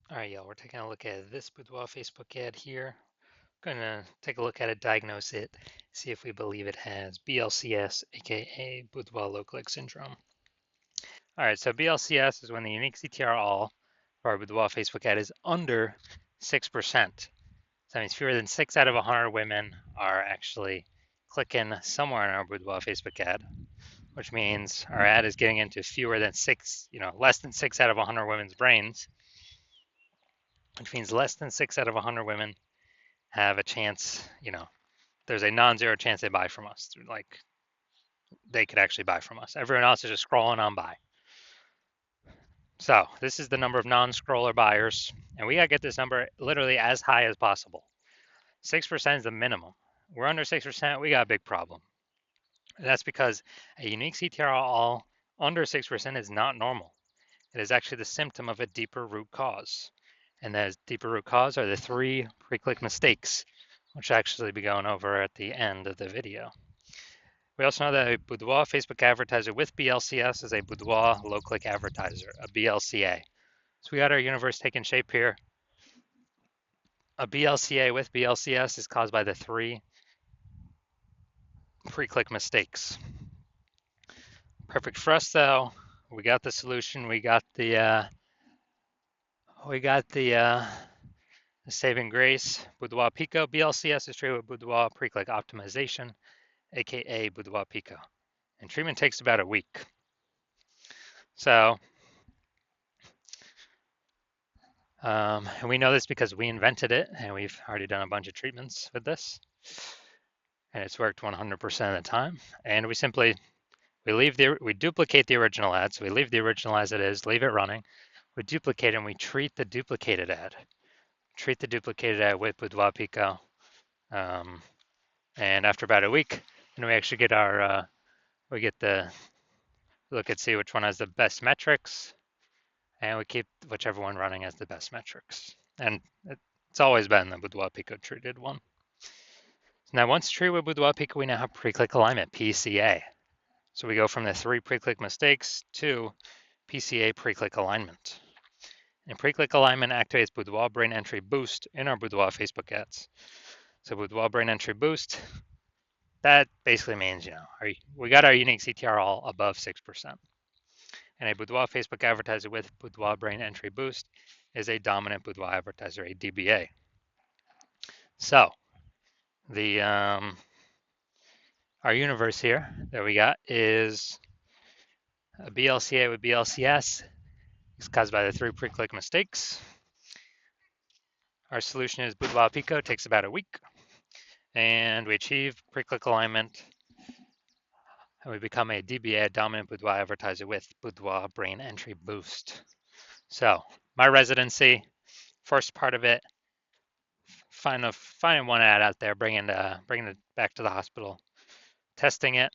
All right, y'all, we're taking a look at this Boudoir Facebook ad here. Going to take a look at it, diagnose it, see if we believe it has BLCS, aka Boudoir low-click syndrome. All right, so BLCS is when the unique CTR all for our Boudoir Facebook ad is under 6%. So that means fewer than 6 out of 100 women are actually clicking somewhere in our Boudoir Facebook ad, which means our ad is getting into fewer than 6, less than 6 out of 100 women's brains, which means less than 6 out of 100 women have a chance, there's a non-zero chance they buy from us. Like they could actually buy from us. Everyone else is just scrolling on by. So this is the number of non-scroller buyers, and we gotta get this number literally as high as possible. 6% is the minimum. We're under 6%, we got a big problem. And that's because a unique CTR all under 6% is not normal. It is actually the symptom of a deeper root cause. And that deeper root cause are the 3 pre-click mistakes, which I'll actually be going over at the end of the video. We also know that a Boudoir Facebook advertiser with BLCS is a Boudoir low-click advertiser, a BLCA. So we got our universe taking shape here. A BLCA with BLCS is caused by the 3 pre-click mistakes. Perfect for us though. We got the solution. We got the saving grace. Boudoir Pico. BLCS is treated with Boudoir pre-click optimization, aka Boudoir Pico, and treatment takes about a week. So and we know this because we invented it, and we've already done a bunch of treatments with this, and it's worked 100% of the time. And we duplicate the original ad, so we leave the original as it is, leave it running. We duplicate and we treat the duplicated ad. Treat the duplicated ad with Boudoir Pico, and after about a week, then we actually get we get the look and see which one has the best metrics, and we keep whichever one running has the best metrics. And it's always been the Boudoir Pico treated one. Now, once treated with Boudoir Pico, we now have pre-click alignment, PCA. So we go from the 3 pre-click mistakes to PCA pre-click alignment. And pre-click alignment activates Boudoir brain entry boost in our Boudoir Facebook ads. So Boudoir brain entry boost, that basically means, we got our unique CTR all above 6%. And a Boudoir Facebook advertiser with Boudoir brain entry boost is a dominant Boudoir advertiser, a DBA. So the our universe here that we got is a BLCA with BLCS. It's caused by the 3 pre-click mistakes. Our solution is Boudoir Pico, takes about a week, and we achieve pre-click alignment, and we become a DBA, dominant Boudoir advertiser with Boudoir brain entry boost. So my residency, first part of it, finding one ad out there, bringing it back to the hospital, testing it,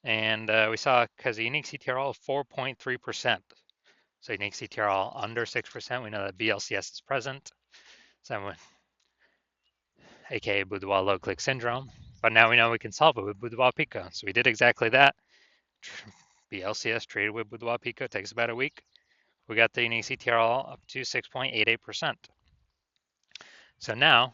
and we saw because the unique CTR all 4.3%. So unique CTR all under 6%. We know that BLCS is present, so aka Boudoir low click syndrome. But now we know we can solve it with Boudoir Pico. So we did exactly that. BLCS treated with Boudoir Pico takes about a week. We got the unique CTR all up to 6.88%. So now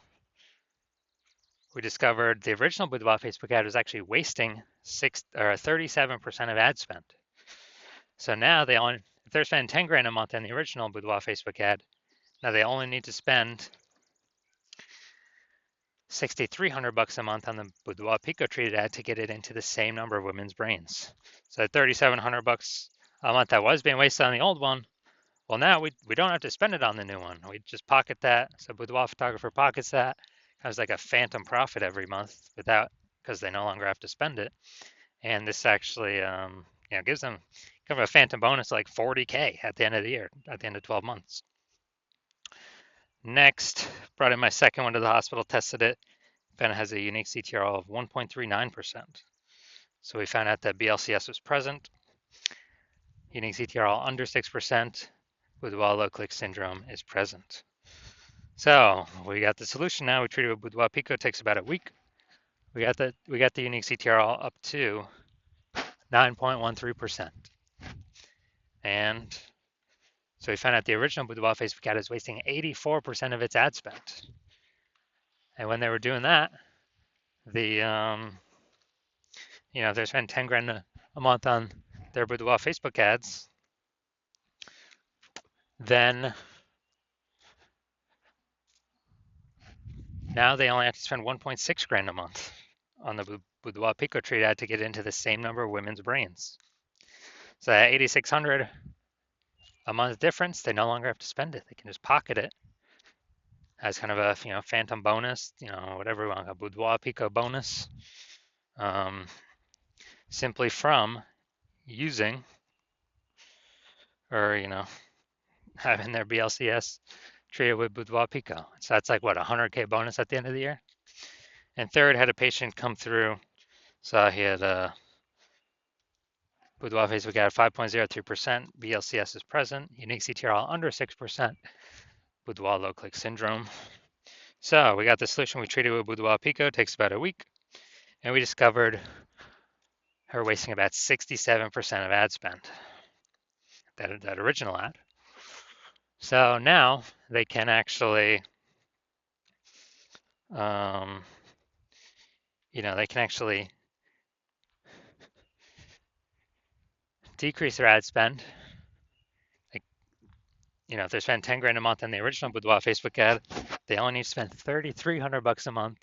we discovered the original Boudoir Facebook ad was actually wasting 37% of ad spend. So now if they're spending 10 grand a month on the original Boudoir Facebook ad, now they only need to spend $6,300 a month on the Boudoir Pico treated ad to get it into the same number of women's brains. So that $3,700 a month that was being wasted on the old one, well, now we don't have to spend it on the new one. We just pocket that. So Boudoir photographer pockets that. Has like a phantom profit every month because they no longer have to spend it. And this actually gives them kind of a phantom bonus like 40K at the end of the year, at the end of 12 months. Next, brought in my second one to the hospital, tested it. Found it has a unique CTR of 1.39%. So we found out that BLCS was present. Unique CTR under 6%. Boudoir low click syndrome is present. So we got the solution now. We treated with Boudoir Pico. It takes about a week. We got the unique CTR up to 9.13%. And So we found out the original Boudoir Facebook ad is wasting 84% of its ad spend. And when they were doing that, the if they spend 10 grand a month on their Boudoir Facebook ads, then now they only have to spend 1.6 grand a month on the Boudoir Pico Treat ad to get into the same number of women's brains. So that 8,600 a month difference, they no longer have to spend it. They can just pocket it as kind of a phantom bonus, whatever we want, a Boudoir Pico bonus, simply from using or having their BLCS treated with Boudoir Pico. So that's like what, 100K bonus at the end of the year. And third, had a patient come through, so he had a Boudoir Facebook ad 5.03%, BLCS is present, unique CTRL under 6%, Boudoir low click syndrome. So we got the solution we treated with Boudoir Pico, takes about a week, and we discovered her wasting about 67% of ad spend, that original ad. So now they can actually, they can actually decrease their ad spend. Like, if they spend 10 grand a month on the original Boudoir Facebook ad, they only need to spend $3,300 a month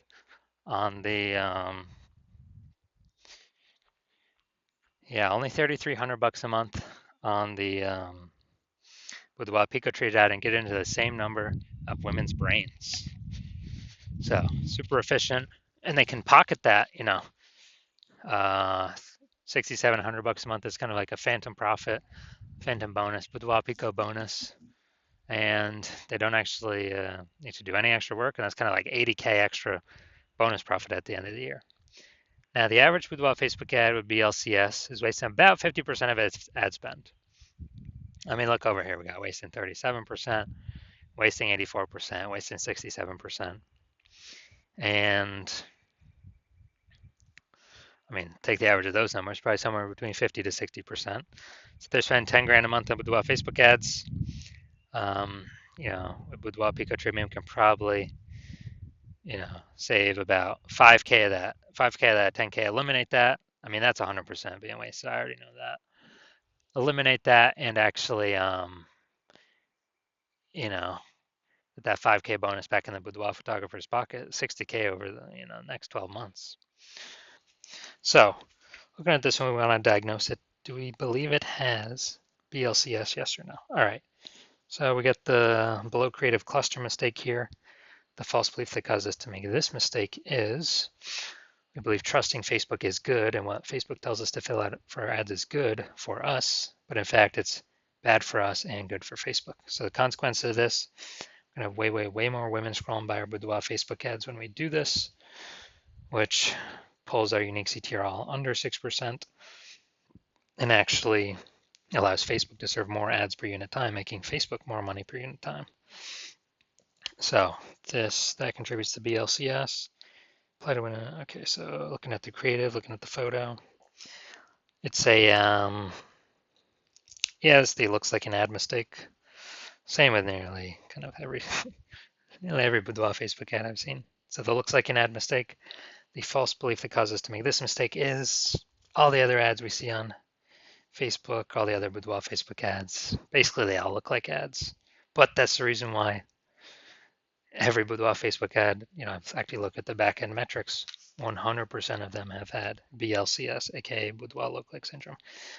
on the, only $3,300 a month on the Boudoir Pico Treat ad and get into the same number of women's brains. So super efficient, and they can pocket that, $6,700 a month is kind of like a phantom profit, phantom bonus, Boudoir Pico bonus, and they don't actually need to do any extra work, and that's kind of like 80K extra bonus profit at the end of the year. Now, the average Boudoir Facebook ad with BLCS is wasting about 50% of its ad spend. I mean, look over here. We got wasting 37%, wasting 84%, wasting 67%. And I mean, take the average of those numbers, probably somewhere between 50 to 60%. So they're spending 10 grand a month on Boudoir Facebook ads. With Boudoir Pico Treatment can probably, save about 5K of that. 5K of that, 10K, eliminate that. I mean, that's 100% being wasted. I already know that. Eliminate that and actually, that 5K bonus back in the Boudoir photographer's pocket, 60K over the next 12 months. So looking at this one, we want to diagnose it. Do we believe it has BLCS, yes or no? All right. So we get the below creative cluster mistake here. The false belief that caused us to make this mistake is we believe trusting Facebook is good, and what Facebook tells us to fill out for our ads is good for us, but in fact it's bad for us and good for Facebook. So the consequence of this, we're gonna have way more women scrolling by our Boudoir Facebook ads when we do this, which pulls our unique CTRL under 6% and actually allows Facebook to serve more ads per unit time, making Facebook more money per unit time. So that contributes to BLCS. Okay, so looking at the creative, looking at the photo, it's a yes, it looks like an ad mistake. Same with nearly kind of every Boudoir Facebook ad I've seen. So that looks like an ad mistake. The false belief that causes us to make this mistake is all the other ads we see on Facebook, all the other Boudoir Facebook ads. Basically, they all look like ads, but that's the reason why every Boudoir Facebook ad, I've actually looked at the back-end metrics, 100% of them have had BLCS, aka Boudoir low-click syndrome,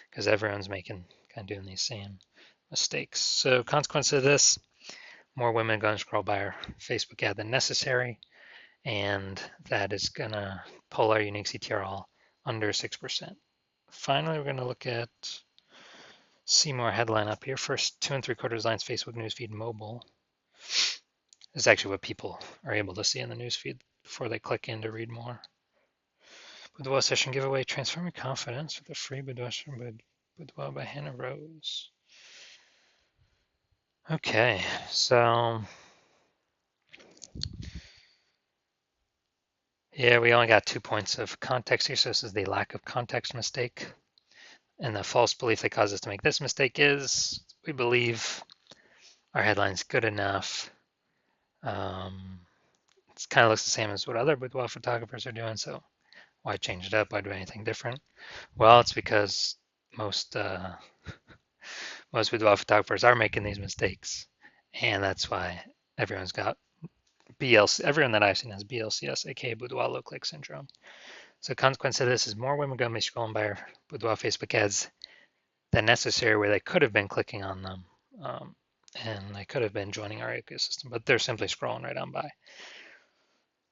because everyone's kind of doing these same mistakes. So consequence of this, more women are going to scroll by our Facebook ad than necessary, and that is going to pull our unique CTRL under 6%. Finally, we're going to look at see more headline up here. First 2 3/4 lines Facebook newsfeed mobile. This is actually what people are able to see in the newsfeed before they click in to read more. Boudoir session giveaway, transform your confidence with a free Boudoir by Hannah Rose. Okay, so yeah, we only got 2 points of context here, so this is the lack of context mistake. And the false belief that caused us to make this mistake is we believe our headline's good enough. It kind of looks the same as what other boudoir photographers are doing, so why change it up? Why do anything different? Well, it's because most most boudoir photographers are making these mistakes, and that's why everyone's got BLC. Everyone that I've seen has BLCS, aka boudoir low click syndrome. So the consequence of this is more women going to be scrolling by our boudoir Facebook ads than necessary, where they could have been clicking on them, and they could have been joining our ecosystem, but they're simply scrolling right on by.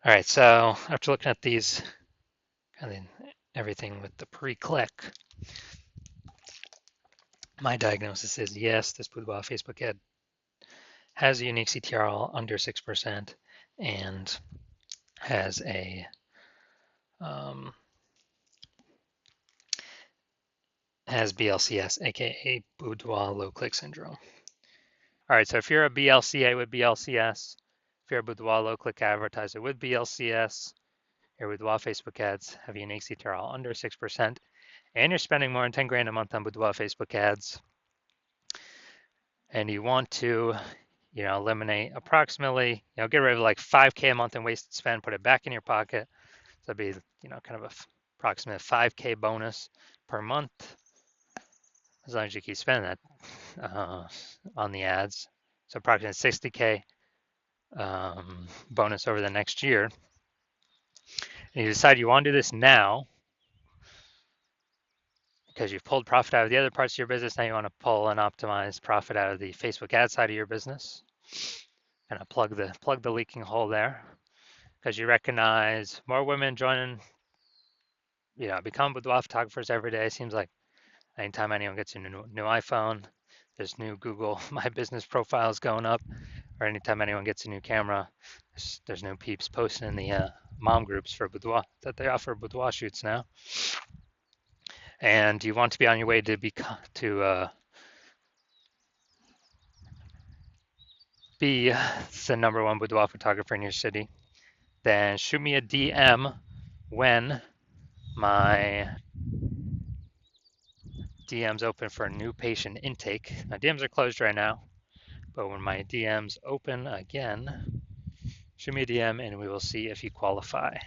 All right, so after looking at these, and then everything with the pre-click, my diagnosis is yes, this boudoir Facebook ad has a unique CTRL under 6% and has a has BLCS, aka boudoir low click syndrome. All right, so if you're a BLCA with BLCS, if you're a boudoir low click advertiser with BLCS, your boudoir Facebook ads have a unique CTRL under 6%, and you're spending more than 10 grand a month on boudoir Facebook ads, and you want to, eliminate approximately, get rid of like 5K a month in wasted spend, put it back in your pocket. So that'd be, kind of approximate 5K bonus per month, as long as you keep spending that on the ads. So approximately 60K bonus over the next year. And you decide you want to do this now because you've pulled profit out of the other parts of your business. Now you want to pull and optimize profit out of the Facebook ad side of your business. Kind of plug the leaking hole there, because you recognize more women joining, become boudoir photographers every day. It seems like anytime anyone gets a new iPhone, there's new Google My Business profiles going up, or anytime anyone gets a new camera, there's new peeps posting in the mom groups for boudoir that they offer boudoir shoots now. And you want to be on your way to be the #1 boudoir photographer in your city, then shoot me a DM when my DM's open for a new patient intake. My DMs are closed right now, but when my DM's open again, shoot me a DM and we will see if you qualify.